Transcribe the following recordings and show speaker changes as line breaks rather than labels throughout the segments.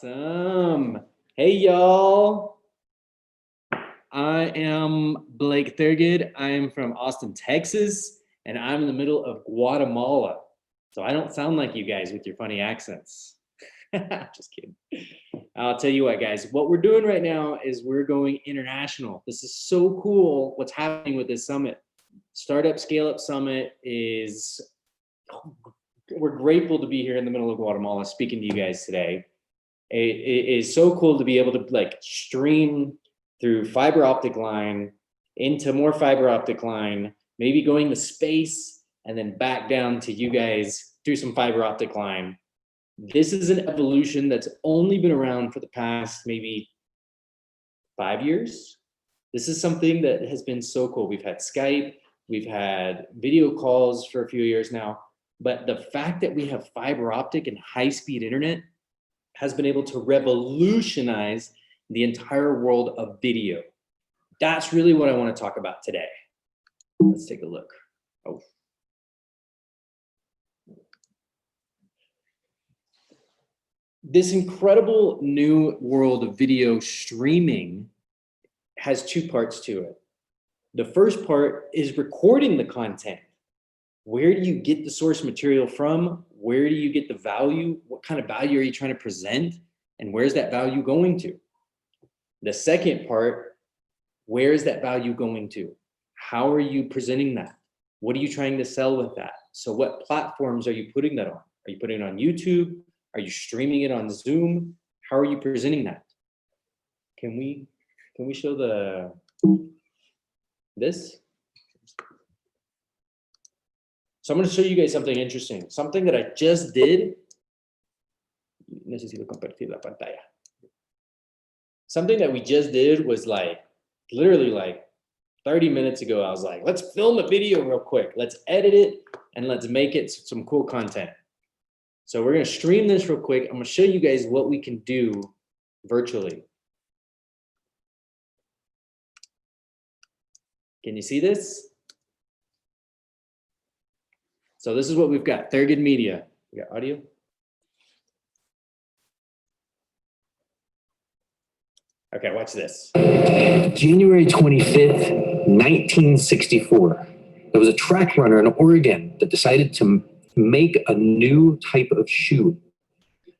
Awesome. Hey, y'all. I am Blake Thurgood. I am from Austin, Texas, and I'm in the middle of Guatemala. So I don't sound like you guys with your funny accents. Just kidding. I'll tell you what, guys, what we're doing right now is we're going international. This is so cool what's happening with this summit. Startup Scaleup Summit is, we're grateful to be here in the middle of Guatemala speaking to you guys today. It is so cool to be able to like stream through fiber optic line into more fiber optic line, maybe going to space and then back down to you guys through some fiber optic line. This is an evolution that's only been around for the past maybe 5 years. This is something that has been so cool. We've had Skype, we've had video calls for a few years now, but the fact that we have fiber optic and high-speed internet has been able to revolutionize the entire world of video. That's really what I want to talk about today. Let's take a look. Oh. This incredible new world of video streaming has two parts to it. The first part is recording the content. Where do you get the source material from? Where do you get the value? What kind of value are you trying to present? And where's that value going to? The second part, where is that value going to? How are you presenting that? What are you trying to sell with that? So what platforms are you putting that on? Are you putting it on YouTube? Are you streaming it on Zoom? How are you presenting that? Can we show this? So I'm going to show you guys something interesting, something that I just did. Necesito compartir la pantalla. Something that we just did was like, literally like 30 minutes ago, I was like, let's film a video real quick. Let's edit it and let's make it some cool content. So we're going to stream this real quick. I'm going to show you guys what we can do virtually. Can you see this? So this is what we've got, Thurgood Media. We got audio. Okay, watch this.
January 25th, 1964. There was a track runner in Oregon that decided to make a new type of shoe.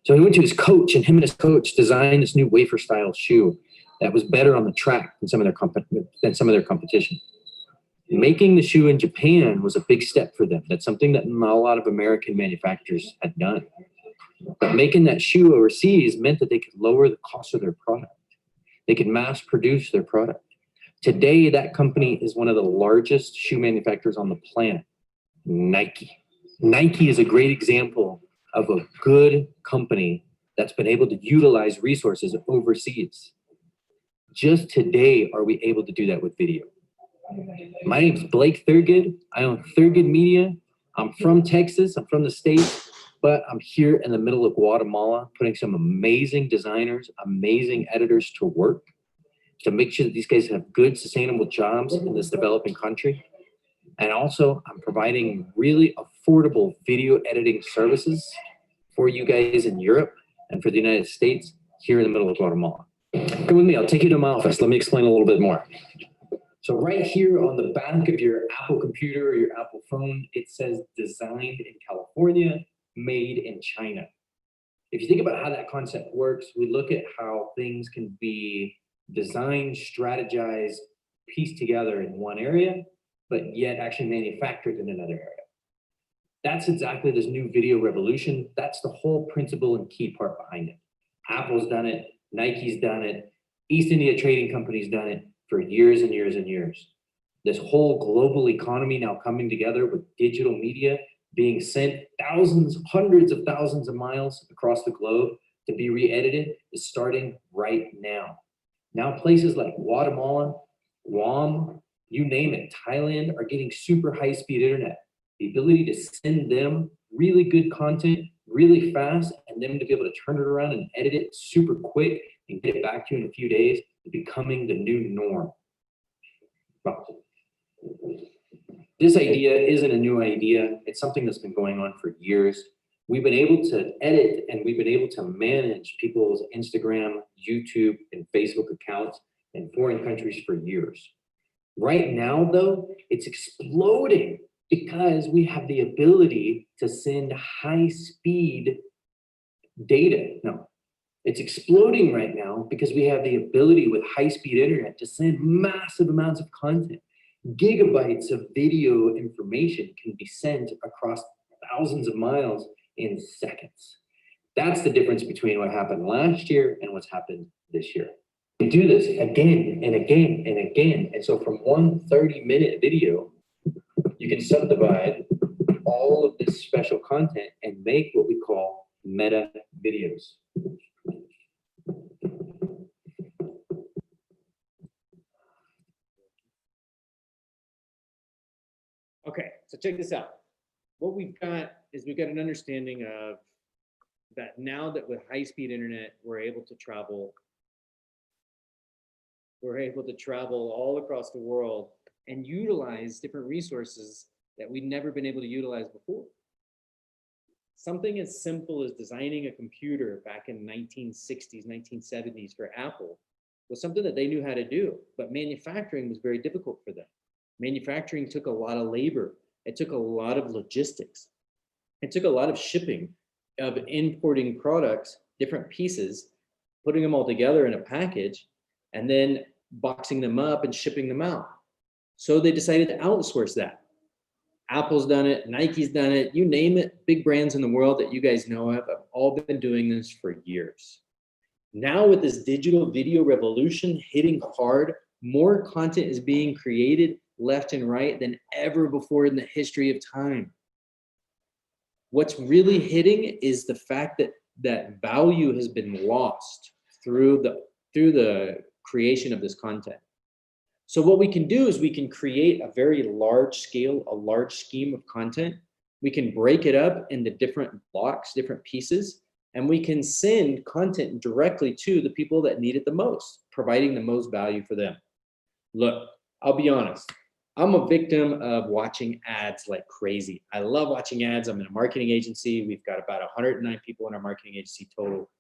So he went to his coach, and him and his coach designed this new wafer style shoe that was better on the track than some of their competition. Making the shoe in Japan was a big step for them. That's something that not a lot of American manufacturers had done. But making that shoe overseas meant that they could lower the cost of their product. They could mass produce their product. Today, that company is one of the largest shoe manufacturers on the planet, Nike. Nike is a great example of a good company that's been able to utilize resources overseas. Just today are we able to do that with video. My name's Blake Thurgood. I own Thurgood Media. I'm from Texas. I'm from the States, but I'm here in the middle of Guatemala putting some amazing designers, amazing editors to work to make sure that these guys have good, sustainable jobs in this developing country. And also, I'm providing really affordable video editing services for you guys in Europe and for the United States here in the middle of Guatemala. Come with me. I'll take you to my office. Let me explain a little bit more. So right here on the back of your Apple computer or your Apple phone, it says designed in California, made in China. If you think about how that concept works, we look at how things can be designed, strategized, pieced together in one area, but yet actually manufactured in another area. That's exactly this new video revolution. That's the whole principle and key part behind it. Apple's done it, Nike's done it, East India Trading Company's done it for years and years and years. This whole global economy now coming together with digital media being sent thousands, hundreds of thousands of miles across the globe to be re-edited is starting right now. Now places like Guatemala, Guam, you name it, Thailand are getting super high-speed internet. The ability to send them really good content really fast and them to be able to turn it around and edit it super quick and get it back to you in a few days is becoming the new norm. This idea isn't a new idea. It's something that's been going on for years. we've been able to edit and we've been able to manage people's Instagram, YouTube, and Facebook accounts in foreign countries for years. Right now, though, it's exploding because we have the ability to send high-speed data. No, it's exploding right now because we have the ability with high-speed internet to send massive amounts of content. Gigabytes of video information can be sent across thousands of miles in seconds. That's the difference between what happened last year and what's happened this year. We do this again and again and again. And so from one 30-minute video, you can subdivide all of this special content and make what we call meta videos.
Okay, so check this out. What we've got is we've got an understanding of that now that with high-speed internet, we're able to travel all across the world and utilize different resources that we've never been able to utilize before. Something as simple as designing a computer back in 1960s, 1970s for Apple was something that they knew how to do, but manufacturing was very difficult for them. Manufacturing took a lot of labor. It took a lot of logistics. It took a lot of shipping, of importing products, different pieces, putting them all together in a package, and then boxing them up and shipping them out. So they decided to outsource that. Apple's done it, Nike's done it, you name it, big brands in the world that you guys know of have all been doing this for years. Now with this digital video revolution hitting hard, more content is being created left and right than ever before in the history of time. What's really hitting is the fact that value has been lost through the creation of this content. So what we can do is we can create a very large scale, a large scheme of content. We can break it up into different blocks, different pieces, and we can send content directly to the people that need it the most, providing the most value for them. Look, I'll be honest. I'm a victim of watching ads like crazy. I love watching ads. I'm in a marketing agency. We've got about 109 people in our marketing agency total.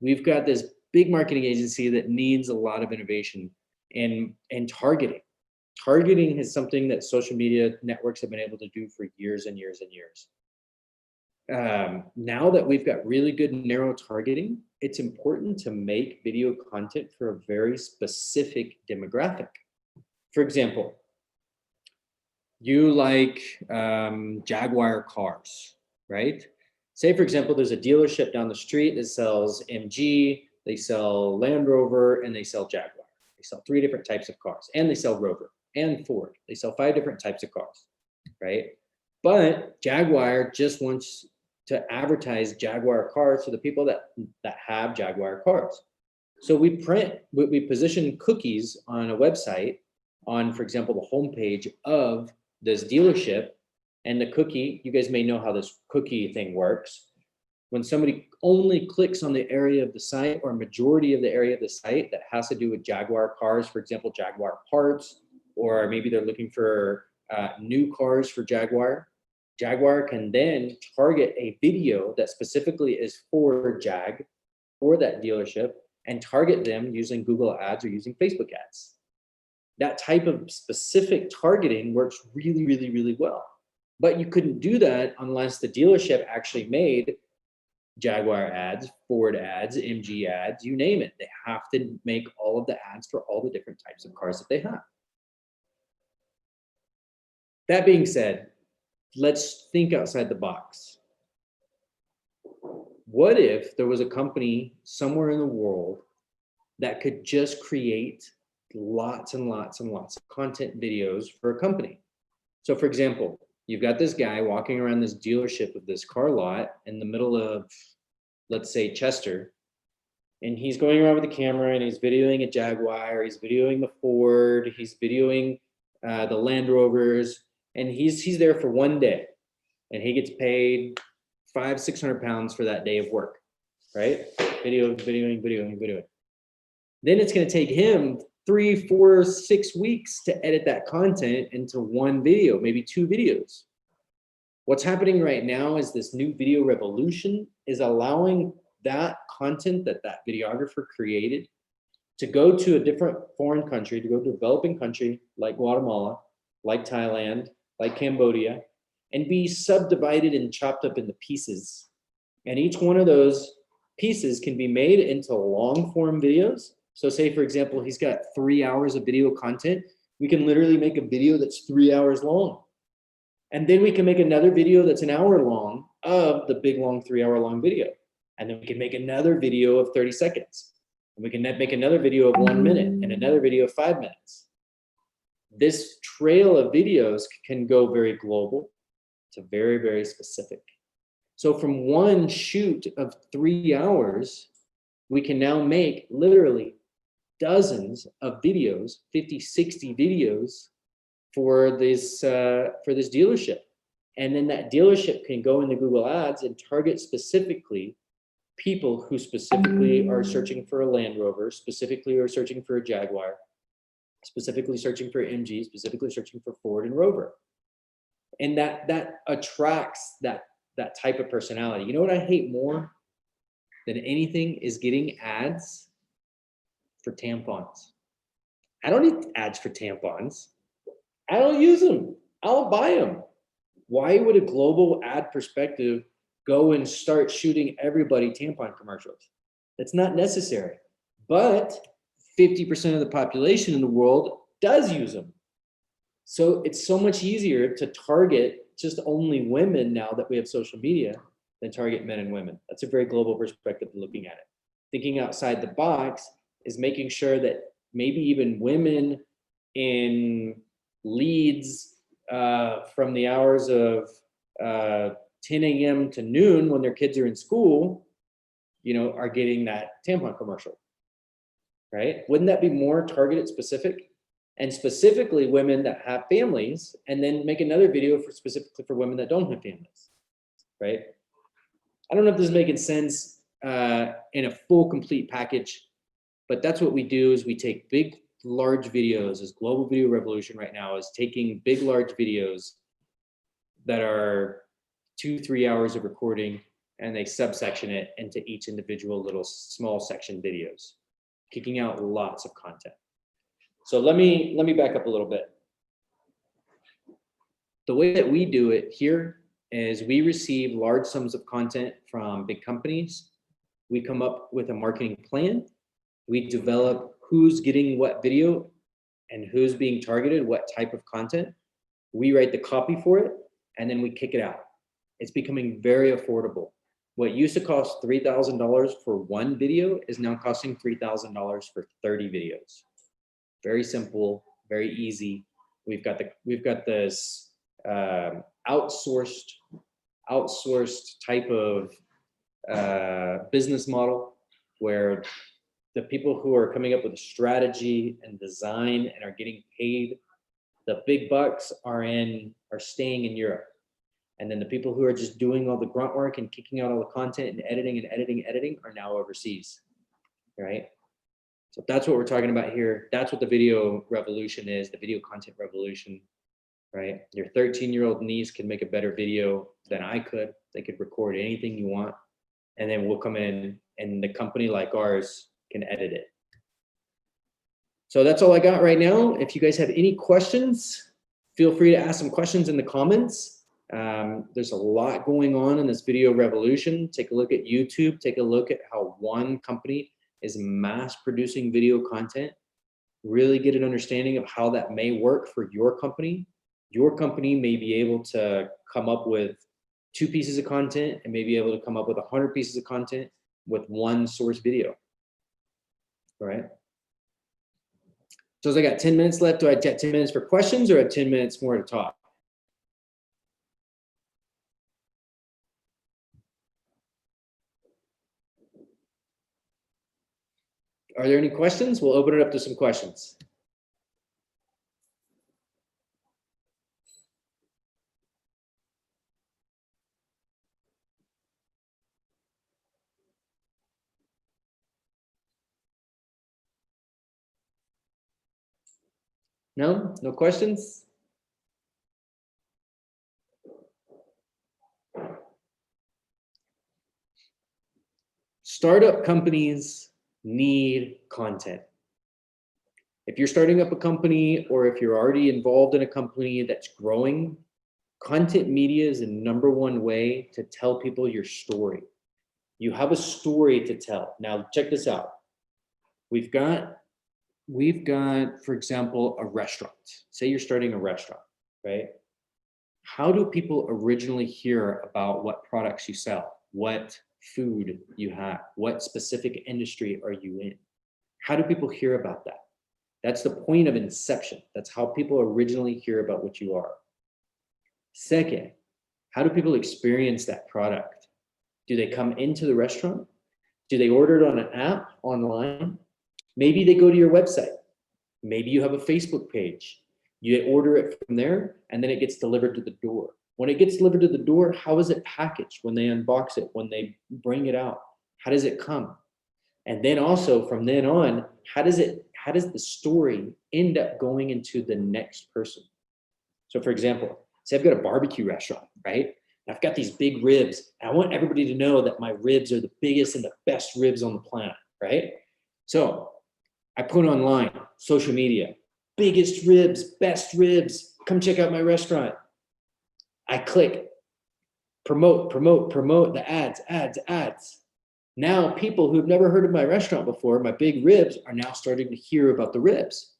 We've got this big marketing agency that needs a lot of innovation in targeting. Targeting is something that social media networks have been able to do for years and years and years. Now that we've got really good narrow targeting, it's important to make video content for a very specific demographic. For example, you like Jaguar cars, right? Say, for example, there's a dealership down the street that sells MG, they sell Land Rover, and they sell Jaguar. They sell 3 different types of cars, and they sell Rover and Ford. They sell 5 different types of cars, right? But Jaguar just wants to advertise Jaguar cars to the people that have Jaguar cars. So we position cookies on a website on, for example, the homepage of this dealership, and the cookie, you guys may know how this cookie thing works. When somebody only clicks on the area of the site or majority of the area of the site that has to do with Jaguar cars, for example, Jaguar parts, or maybe they're looking for new cars for Jaguar, Jaguar can then target a video that specifically is for Jag, for that dealership, and target them using Google ads or using Facebook ads. That type of specific targeting works really, really, really well. But you couldn't do that unless the dealership actually made Jaguar ads, Ford ads, MG ads, you name it. They have to make all of the ads for all the different types of cars that they have. That being said, let's think outside the box. What if there was a company somewhere in the world that could just create lots and lots and lots of content videos for a company? So for example, you've got this guy walking around this dealership of this car lot in the middle of, let's say, Chester, and he's going around with the camera and he's videoing a Jaguar, he's videoing the Ford, he's videoing the Land Rovers, and he's there for one day, and he gets paid £500-600 for that day of work, right? Videoing. Then it's going to take him 3, 4, 6 weeks to edit that content into one video, maybe 2 videos. What's happening right now is this new video revolution is allowing that content that that videographer created to go to a different foreign country, to go to a developing country like Guatemala, like Thailand, like Cambodia, and be subdivided and chopped up into pieces. And each one of those pieces can be made into long form videos. So say, for example, he's got 3 hours of video content. We can literally make a video that's 3 hours long. And then we can make another video that's an hour long of the big, long 3 hour long video. And then we can make another video of 30 seconds. And we can make another video of 1 minute and another video of 5 minutes. This trail of videos can go very global to very, very specific. So from one shoot of 3 hours, we can now make literally dozens of videos, 50, 60 videos for this dealership. And then that dealership can go into Google Ads and target specifically people who specifically are searching for a Land Rover, specifically are searching for a Jaguar, specifically searching for MG, specifically searching for Ford and Rover. And that attracts that type of personality. You know what I hate more than anything is getting ads for tampons. I don't need ads for tampons. I don't use them. I'll buy them. Why would a global ad perspective go and start shooting everybody tampon commercials? That's not necessary. But 50% of the population in the world does use them. So it's so much easier to target just only women now that we have social media than target men and women. That's a very global perspective of looking at it. Thinking outside the box is making sure that maybe even women in leads from the hours of 10 a.m. to noon when their kids are in school, are getting that tampon commercial, right? Wouldn't that be more targeted specific? And specifically women that have families, and then make another video specifically for women that don't have families, right? I don't know if this is making sense in a full, complete package, but that's what we do is we take big, large videos. This global video revolution right now is taking big, large videos that are 2-3 hours of recording, and they subsection it into each individual little small section videos, kicking out lots of content. So let me back up a little bit. The way that we do it here is we receive large sums of content from big companies. We come up with a marketing plan. We develop who's getting what video and who's being targeted, what type of content. We write the copy for it, and then we kick it out. It's becoming very affordable. What used to cost $3,000 for one video is now costing $3,000 for 30 videos. Very simple, very easy. We've got this outsourced type of business model where the people who are coming up with a strategy and design and are getting paid the big bucks are staying in Europe. And then the people who are just doing all the grunt work and kicking out all the content and editing are now overseas, right? So that's what we're talking about here. That's what the video revolution is, the video content revolution, right? Your 13-year-old niece can make a better video than I could. They could record anything you want, and then we'll come in and the company like ours can edit it. So that's all I got right now. If you guys have any questions, feel free to ask some questions in the comments. There's a lot going on in this video revolution. Take a look at YouTube. Take a look at how one company is mass producing video content. Really get an understanding of how that may work for your company. Your company may be able to come up with 2 pieces of content and may be able to come up with 100 pieces of content with one source video. All right. So as I got 10 minutes left, do I have 10 minutes for questions or have 10 minutes more to talk? Are there any questions? We'll open it up to some questions. No? No questions? Startup companies need content. If you're starting up a company or if you're already involved in a company that's growing, content media is the #1 way to tell people your story. You have a story to tell. Now, check this out. We've got, for example, a restaurant. Say you're starting a restaurant, right? How do people originally hear about what products you sell? What food you have? What specific industry are you in? How do people hear about that? That's the point of inception. That's how people originally hear about what you are. Second, how do people experience that product? Do they come into the restaurant? Do they order it on an app online? Maybe they go to your website. Maybe you have a Facebook page. You order it from there and then it gets delivered to the door. When it gets delivered to the door, how is it packaged? When they unbox it, when they bring it out, how does it come? And then also from then on, how does the story end up going into the next person? So for example, say I've got a barbecue restaurant, right? And I've got these big ribs. And I want everybody to know that my ribs are the biggest and the best ribs on the planet, right? So I put online, social media, biggest ribs, best ribs, come check out my restaurant. I click promote, the ads. Now people who've never heard of my restaurant before, my big ribs, are now starting to hear about the ribs.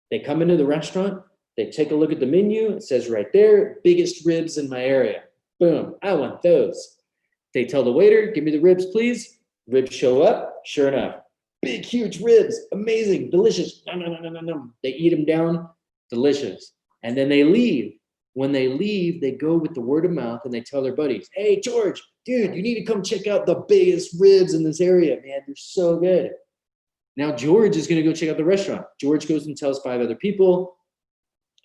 They come into the restaurant, they take a look at the menu, it says right there, biggest ribs in my area. Boom, I want those. They tell the waiter, give me the ribs, please. Ribs show up, sure enough. Big, huge ribs, amazing, delicious. Nom, nom, nom, nom, nom. They eat them down, delicious. And then they leave. When they leave, they go with the word of mouth and they tell their buddies, hey, George, dude, you need to come check out the biggest ribs in this area, man. They're so good. Now, George is going to go check out the restaurant. George goes and tells 5 other people.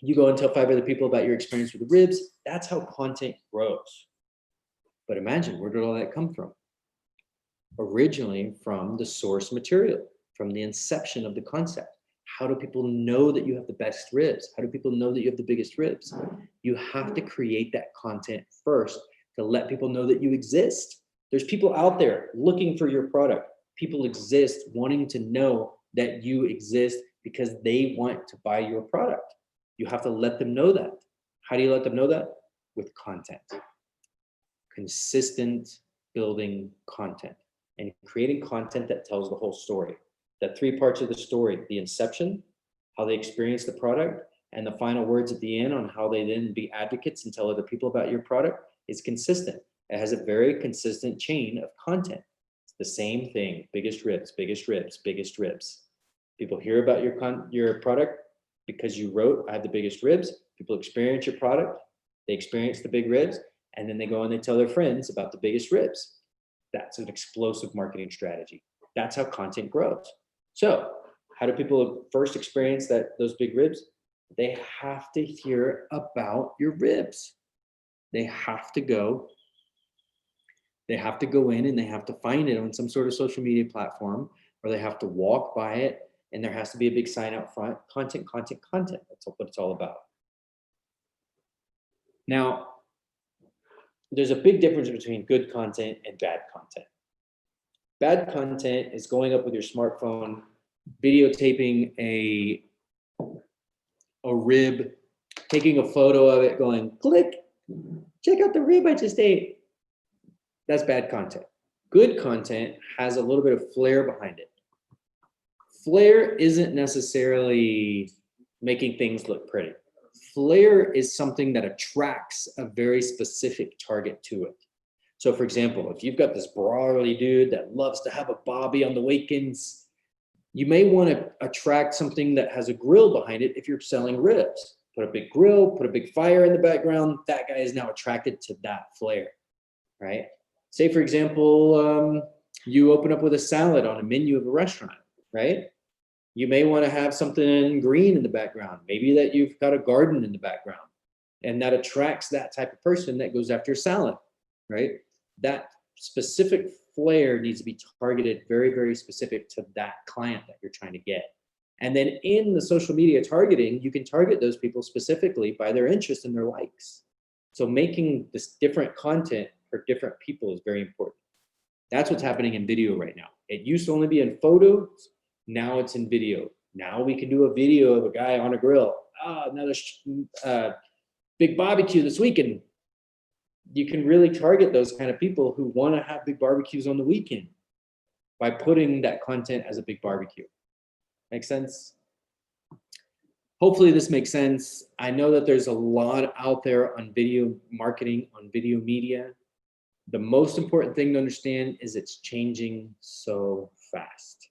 You go and tell 5 other people about your experience with the ribs. That's how content grows. But imagine, where did all that come from? Originally from the source material, from the inception of the concept. How do people know that you have the best ribs? How do people know that you have the biggest ribs? You have to create that content first to let people know that you exist. There's people out there looking for your product. People exist wanting to know that you exist because they want to buy your product. You have to let them know that. How do you let them know that? With content. Consistent building content and creating content that tells the whole story. The 3 parts of the story: the inception, how they experience the product, and the final words at the end on how they then be advocates and tell other people about your product is consistent. It has a very consistent chain of content. It's the same thing: biggest ribs, biggest ribs, biggest ribs. People hear about your product because you wrote, I have the biggest ribs. People experience your product, they experience the big ribs, and then they go and they tell their friends about the biggest ribs. That's an explosive marketing strategy. That's how content grows. So how do people first experience those big ribs? They have to hear about your ribs. They have to go in and they have to find it on some sort of social media platform, or they have to walk by it, and there has to be a big sign out front: content. That's what it's all about. Now, there's a big difference between good content and bad content. Bad content is going up with your smartphone, videotaping a rib, taking a photo of it, going, click, check out the rib I just ate. That's bad content. Good content has a little bit of flair behind it. Flair isn't necessarily making things look pretty. Flair is something that attracts a very specific target to it. So for example, if you've got this brawly dude that loves to have a bobby on the weekends, you may want to attract something that has a grill behind it if you're selling ribs. Put a big grill, put a big fire in the background. That guy is now attracted to that flair, right? Say for example, you open up with a salad on a menu of a restaurant, right? You may want to have something green in the background. Maybe that you've got a garden in the background, and that attracts that type of person that goes after your salad, right? That specific flair needs to be targeted very, very specific to that client that you're trying to get. And then in the social media targeting, you can target those people specifically by their interest and their likes. So making this different content for different people is very important. That's what's happening in video right now. It used to only be in photos. Now it's in video. Now we can do a video of a guy on a grill. Another big barbecue this weekend. You can really target those kind of people who want to have big barbecues on the weekend by putting that content as a big barbecue. Make sense? Hopefully this makes sense. I know that there's a lot out there on video marketing, on video media. The most important thing to understand is it's changing so fast.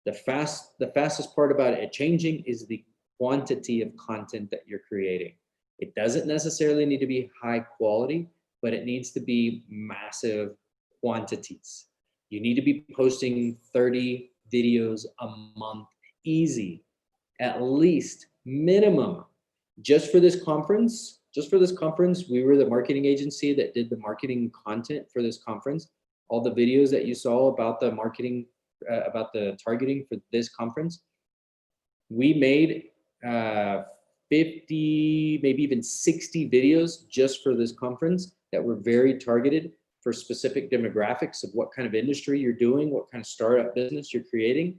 The fastest part about it changing is the quantity of content that you're creating. It doesn't necessarily need to be high quality, but it needs to be massive quantities. You need to be posting 30 videos a month, easy, at least minimum. Just for this conference, we were the marketing agency that did the marketing content for this conference. All the videos that you saw about the marketing, about the targeting for this conference, we made 50, maybe even 60 videos just for this conference that were very targeted for specific demographics of what kind of industry you're doing, what kind of startup business you're creating,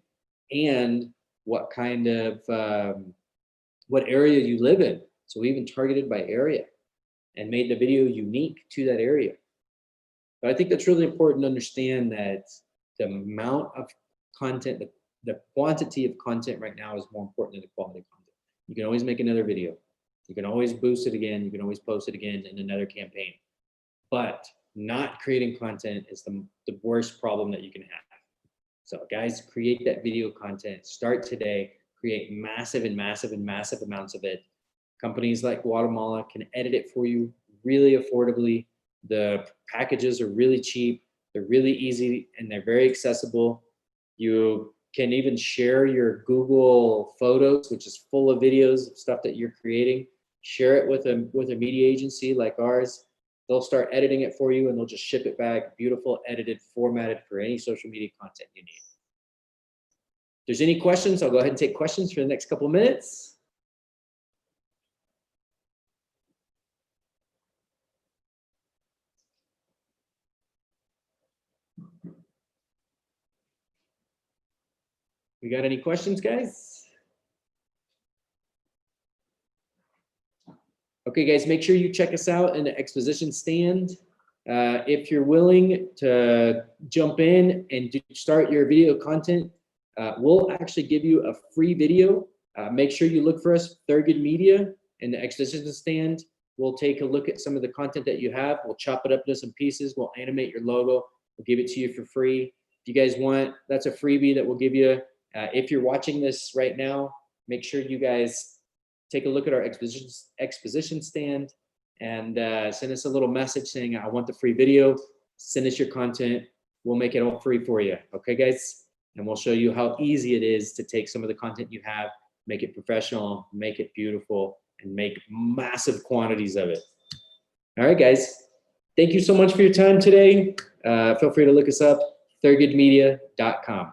and what kind of, what area you live in. So we even targeted by area and made the video unique to that area. But I think that's really important to understand that the amount of content, the quantity of content right now is more important than the quality of content. You can always make another video. You can always boost it again. You can always post it again in another campaign. But not creating content is the worst problem that you can have. So guys, create that video content. Start today. Create massive amounts of it. Companies like Guatemala can edit it for you really affordably. The packages are really cheap. They're really easy and they're very accessible. You can even share your Google Photos, which is full of videos of stuff that you're creating. Share it with a media agency like ours. They'll start editing it for you and they'll just ship it back, beautiful, edited, formatted for any social media content you need. If there's any questions, I'll go ahead and take questions for the next couple of minutes. We got any questions, guys? Okay, guys, make sure you check us out in the exposition stand. If you're willing to jump in and start your video content, we'll actually give you a free video. Make sure you look for us, Thurgood Media, in the exposition stand. We'll take a look at some of the content that you have. We'll chop it up into some pieces. We'll animate your logo. We'll give it to you for free. If you guys want, that's a freebie that we'll give you. If you're watching this right now, make sure you guys take a look at our exposition stand and send us a little message saying, I want the free video. Send us your content. We'll make it all free for you. Okay, guys? And we'll show you how easy it is to take some of the content you have, make it professional, make it beautiful, and make massive quantities of it. All right, guys. Thank you so much for your time today. Feel free to look us up, thurgoodmedia.com.